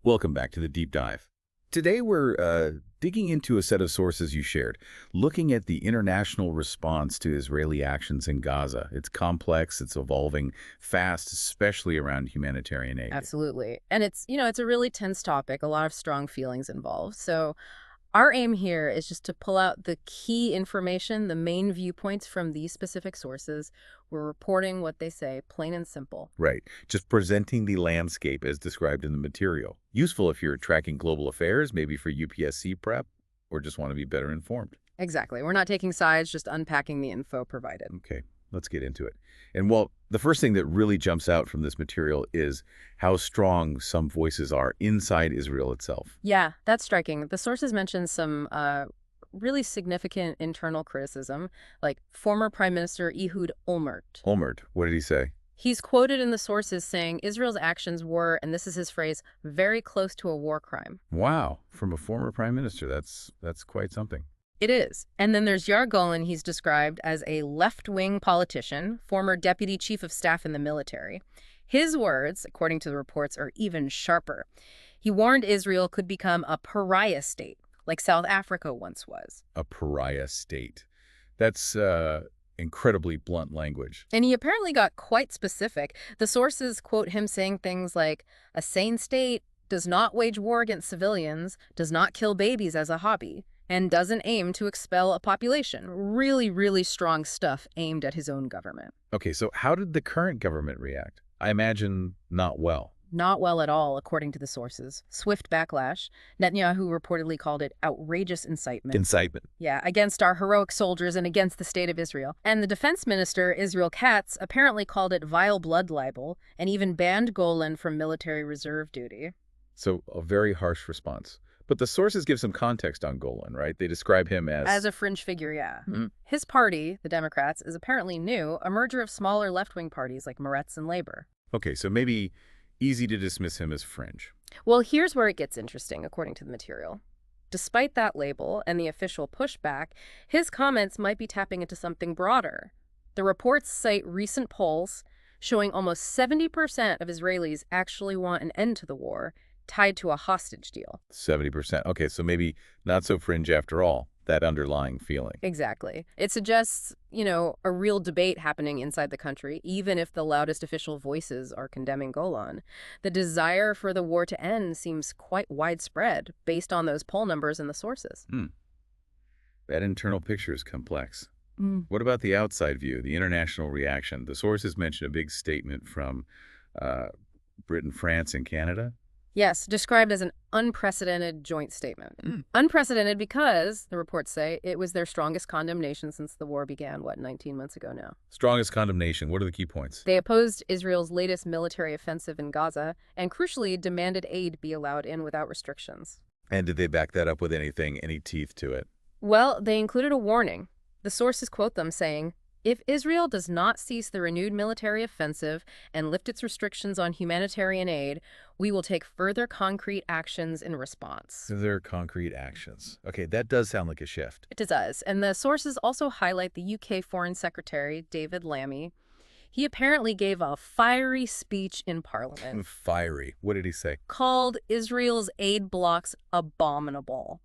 Welcome back to the Deep Dive. Today we're digging into a set of sources you shared, looking at the international response to Israeli actions in Gaza. It's complex, it's evolving fast, especially around humanitarian aid. Absolutely. And it's a really tense topic, a lot of strong feelings involved. So our aim here is just to pull out the key information, the main viewpoints from these specific sources. We're reporting what they say, plain and simple. Right. Just presenting the landscape as described in the material. Useful if you're tracking global affairs, maybe for UPSC prep, or just want to be better informed. Exactly. We're not taking sides, just unpacking the info provided. Okay, let's get into it. And well, the first thing that really jumps out from this material is how strong some voices are inside Israel itself. Yeah, that's striking. The sources mention some really significant internal criticism, like former Prime Minister Ehud Olmert. Olmert, what did he say? He's quoted in the sources saying Israel's actions were, and this is his phrase, very close to a war crime. Wow, from a former prime minister. That's quite something. It is. And then there's Yair Golan. He's described as a left-wing politician, former deputy chief of staff in the military. His words, according to the reports, are even sharper. He warned Israel could become a pariah state, like South Africa once was. A pariah state. That's incredibly blunt language. And he apparently got quite specific. The sources quote him saying things like, a sane state does not wage war against civilians, does not kill babies as a hobby, and doesn't aim to expel a population. Really, really strong stuff aimed at his own government. Okay, so how did the current government react? I imagine not well. Not well at all, according to the sources. Swift backlash. Netanyahu reportedly called it outrageous incitement. Incitement. Yeah, against our heroic soldiers and against the state of Israel. And the defense minister, Israel Katz, apparently called it vile blood libel and even banned Golan from military reserve duty. So a very harsh response. But the sources give some context on Golan, right? They describe him as a fringe figure, yeah. Mm-hmm. His party, the Democrats, is apparently new, a merger of smaller left-wing parties like Meretz and Labor. Okay, so maybe easy to dismiss him as fringe. Well, here's where it gets interesting, according to the material. Despite that label and the official pushback, his comments might be tapping into something broader. The reports cite recent polls showing almost 70% of Israelis actually want an end to the war, tied to a hostage deal. 70%. Okay, so maybe not so fringe after all, that underlying feeling. Exactly. It suggests, a real debate happening inside the country, even if the loudest official voices are condemning Golan. The desire for the war to end seems quite widespread based on those poll numbers and the sources. That internal picture is complex. What about the outside view, the international reaction? The sources mention a big statement from Britain, France, and Canada. Yes, described as an unprecedented joint statement. Unprecedented because, the reports say, it was their strongest condemnation since the war began, 19 months ago now. Strongest condemnation. What are the key points? They opposed Israel's latest military offensive in Gaza and, crucially, demanded aid be allowed in without restrictions. And did they back that up with anything, any teeth to it? Well, they included a warning. The sources quote them saying, if Israel does not cease the renewed military offensive and lift its restrictions on humanitarian aid, we will take further concrete actions in response. Further concrete actions. Okay, that does sound like a shift. It does. And the sources also highlight the UK Foreign Secretary, David Lammy. He apparently gave a fiery speech in Parliament. Fiery. What did he say? Called Israel's aid blocks abominable.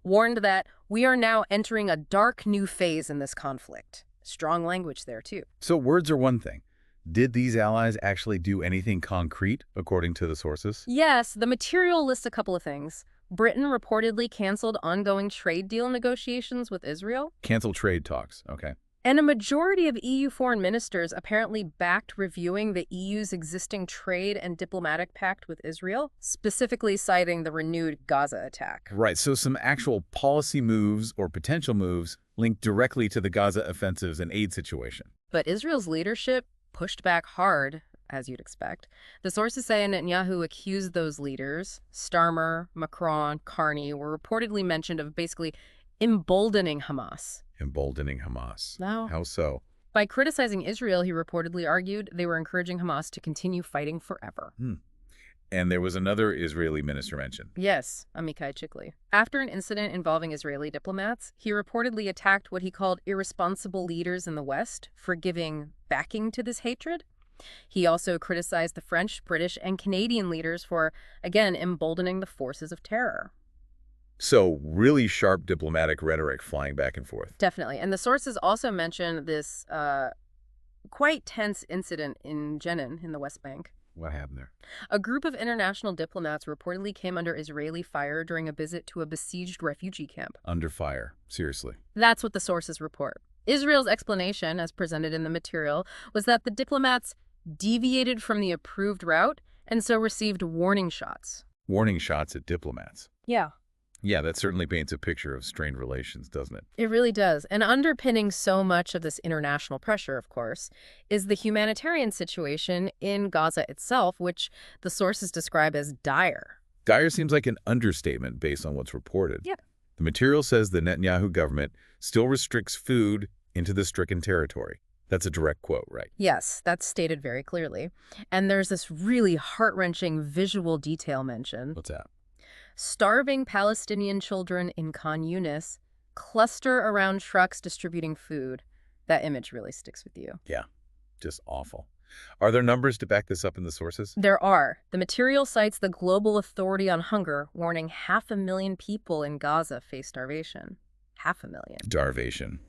Warned that we are now entering a dark new phase in this conflict. Strong language there, too. So words are one thing. Did these allies actually do anything concrete, according to the sources? Yes, the material lists a couple of things. Britain reportedly canceled ongoing trade deal negotiations with Israel. Cancel trade talks, okay. And a majority of EU foreign ministers apparently backed reviewing the EU's existing trade and diplomatic pact with Israel, specifically citing the renewed Gaza attack. Right, so some actual policy moves or potential moves linked directly to the Gaza offensives and aid situation. But Israel's leadership pushed back hard, as you'd expect. The sources say Netanyahu accused those leaders, Starmer, Macron, Carney, were reportedly mentioned of basically emboldening Hamas. Emboldening Hamas. No. How so? By criticizing Israel, he reportedly argued they were encouraging Hamas to continue fighting forever. And there was another Israeli minister mentioned. Yes, Amichai Chikli. After an incident involving Israeli diplomats, he reportedly attacked what he called irresponsible leaders in the West for giving backing to this hatred. He also criticized the French, British, and Canadian leaders for, again, emboldening the forces of terror. So really sharp diplomatic rhetoric flying back and forth. Definitely. And the sources also mention this quite tense incident in Jenin in the West Bank. What happened there? A group of international diplomats reportedly came under Israeli fire during a visit to a besieged refugee camp. Under fire. Seriously. That's what the sources report. Israel's explanation, as presented in the material, was that the diplomats deviated from the approved route and so received warning shots. Warning shots at diplomats. Yeah. Yeah, that certainly paints a picture of strained relations, doesn't it? It really does. And underpinning so much of this international pressure, of course, is the humanitarian situation in Gaza itself, which the sources describe as dire. Dire seems like an understatement based on what's reported. Yeah. The material says the Netanyahu government still restricts food into the stricken territory. That's a direct quote, right? Yes, that's stated very clearly. And there's this really heart-wrenching visual detail mentioned. What's that? Starving Palestinian children in Khan Yunis cluster around trucks distributing food. That image really sticks with you. Yeah, just awful. Are there numbers to back this up in the sources? There are. The material cites the Global Authority on Hunger, warning 500,000 people in Gaza face starvation. 500,000. Starvation.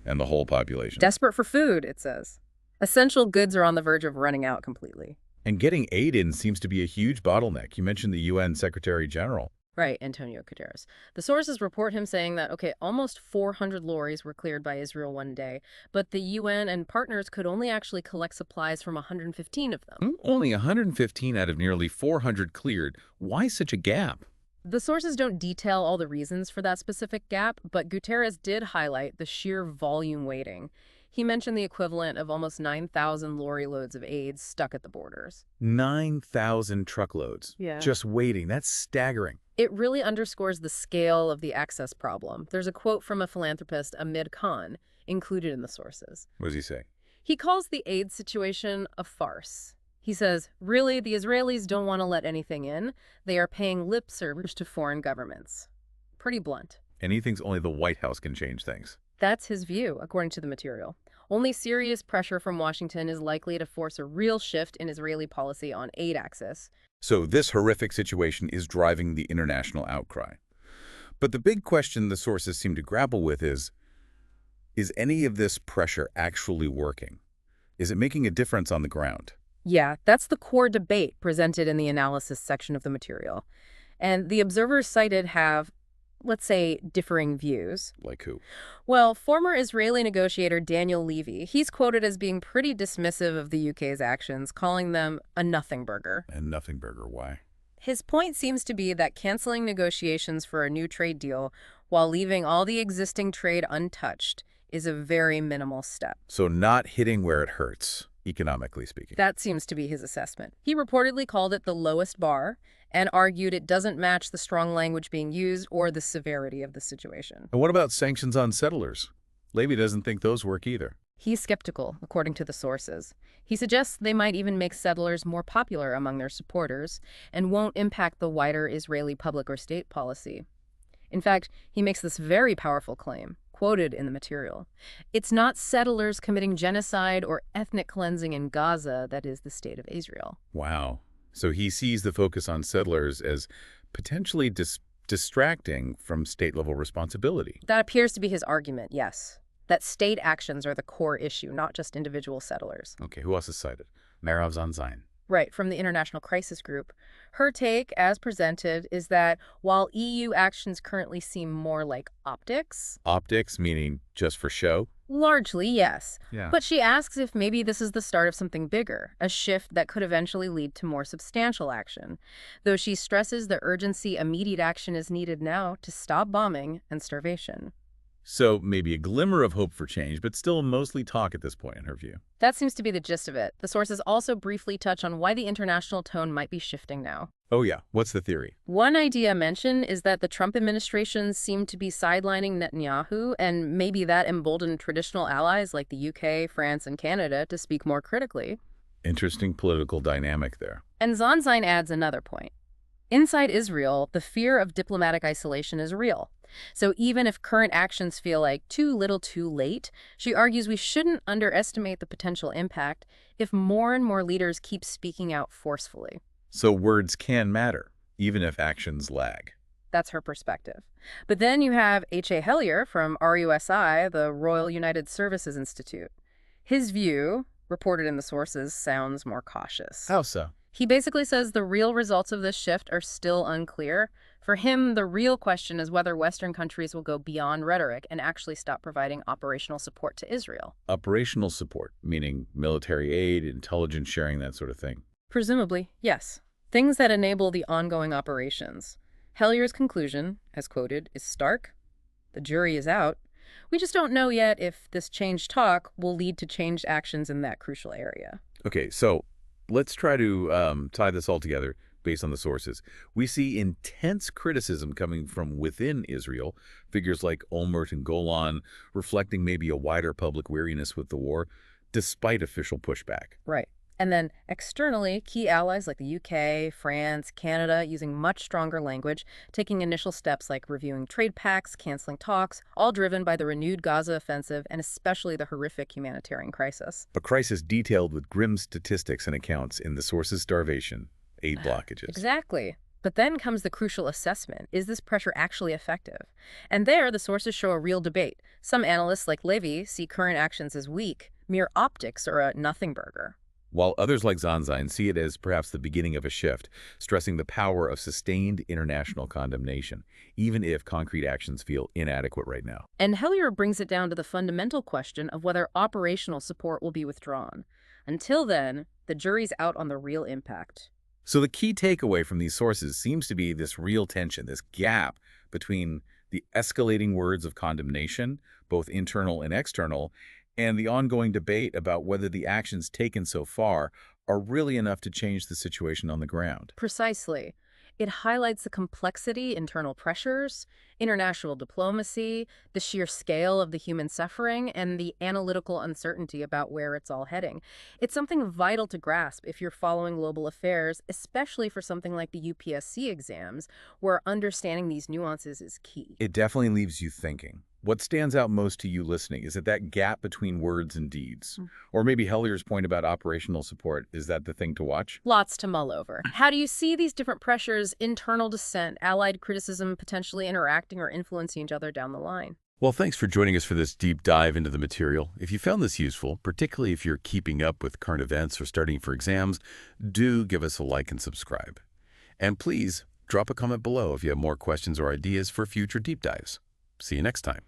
And the whole population. Desperate for food, it says. Essential goods are on the verge of running out completely. And getting aid in seems to be a huge bottleneck. You mentioned the UN Secretary General. Right, Antonio Guterres. The sources report him saying that, okay, almost 400 lorries were cleared by Israel one day, but the UN and partners could only actually collect supplies from 115 of them. Only 115 out of nearly 400 cleared. Why such a gap? The sources don't detail all the reasons for that specific gap, but Guterres did highlight the sheer volume waiting. He mentioned the equivalent of almost 9,000 lorry loads of aid stuck at the borders. 9,000 truckloads. Yeah. Just waiting. That's staggering. It really underscores the scale of the access problem. There's a quote from a philanthropist, Amid Khan, included in the sources. What does he say? He calls the aid situation a farce. He says, really, the Israelis don't want to let anything in. They are paying lip service to foreign governments. Pretty blunt. And he thinks only the White House can change things. That's his view, according to the material. Only serious pressure from Washington is likely to force a real shift in Israeli policy on aid access. So this horrific situation is driving the international outcry. But the big question the sources seem to grapple with is any of this pressure actually working? Is it making a difference on the ground? Yeah, that's the core debate presented in the analysis section of the material. And the observers cited have, let's say, differing views. Like who? Well, former Israeli negotiator Daniel Levy, he's quoted as being pretty dismissive of the UK's actions, calling them a nothing burger. And nothing burger, why? His point seems to be that canceling negotiations for a new trade deal while leaving all the existing trade untouched is a very minimal step. So not hitting where it hurts, economically speaking. That seems to be his assessment. He reportedly called it the lowest bar and argued it doesn't match the strong language being used or the severity of the situation. And what about sanctions on settlers? Levy doesn't think those work either. He's skeptical, according to the sources. He suggests they might even make settlers more popular among their supporters and won't impact the wider Israeli public or state policy. In fact, he makes this very powerful claim, quoted in the material. It's not settlers committing genocide or ethnic cleansing in Gaza that is the state of Israel. Wow. So he sees the focus on settlers as potentially distracting from state-level responsibility. That appears to be his argument, yes. That state actions are the core issue, not just individual settlers. Okay, who else is cited? Merav Zanzain. Right, from the International Crisis Group. Her take, as presented, is that while EU actions currently seem more like optics... Optics, meaning just for show? Largely, yes. Yeah. But she asks if maybe this is the start of something bigger, a shift that could eventually lead to more substantial action. Though she stresses the urgency immediate action is needed now to stop bombing and starvation. So maybe a glimmer of hope for change, but still mostly talk at this point in her view. That seems to be the gist of it. The sources also briefly touch on why the international tone might be shifting now. Oh yeah, what's the theory? One idea mentioned is that the Trump administration seemed to be sidelining Netanyahu, and maybe that emboldened traditional allies like the UK, France, and Canada to speak more critically. Interesting political dynamic there. And Zonzine adds another point. Inside Israel, the fear of diplomatic isolation is real. So even if current actions feel like too little too late, she argues we shouldn't underestimate the potential impact if more and more leaders keep speaking out forcefully. So words can matter, even if actions lag. That's her perspective. But then you have H.A. Hellier from RUSI, the Royal United Services Institute. His view, reported in the sources, sounds more cautious. How so? He basically says the real results of this shift are still unclear. For him, the real question is whether Western countries will go beyond rhetoric and actually stop providing operational support to Israel. Operational support, meaning military aid, intelligence sharing, that sort of thing. Presumably, yes. Things that enable the ongoing operations. Hellier's conclusion, as quoted, is stark. The jury is out. We just don't know yet if this changed talk will lead to changed actions in that crucial area. Okay, so let's try to tie this all together based on the sources. We see intense criticism coming from within Israel, figures like Olmert and Golan reflecting maybe a wider public weariness with the war, despite official pushback. Right. And then externally, key allies like the UK, France, Canada using much stronger language, taking initial steps like reviewing trade pacts, canceling talks, all driven by the renewed Gaza offensive and especially the horrific humanitarian crisis. A crisis detailed with grim statistics and accounts in the sources: starvation, aid blockages. Exactly. But then comes the crucial assessment. Is this pressure actually effective? And there, the sources show a real debate. Some analysts like Levy see current actions as weak, mere optics, or a nothing burger. While others like Zonzine see it as perhaps the beginning of a shift, stressing the power of sustained international condemnation, even if concrete actions feel inadequate right now. And Hellier brings it down to the fundamental question of whether operational support will be withdrawn. Until then, the jury's out on the real impact. So the key takeaway from these sources seems to be this real tension, this gap between the escalating words of condemnation, both internal and external, and the ongoing debate about whether the actions taken so far are really enough to change the situation on the ground. Precisely. It highlights the complexity, internal pressures, international diplomacy, the sheer scale of the human suffering, and the analytical uncertainty about where it's all heading. It's something vital to grasp if you're following global affairs, especially for something like the UPSC exams, where understanding these nuances is key. It definitely leaves you thinking. What stands out most to you listening? Is it that gap between words and deeds? Or maybe Hellier's point about operational support, is that the thing to watch? Lots to mull over. How do you see these different pressures, internal dissent, allied criticism, potentially interacting or influencing each other down the line? Well, thanks for joining us for this deep dive into the material. If you found this useful, particularly if you're keeping up with current events or studying for exams, do give us a like and subscribe. And please drop a comment below if you have more questions or ideas for future deep dives. See you next time.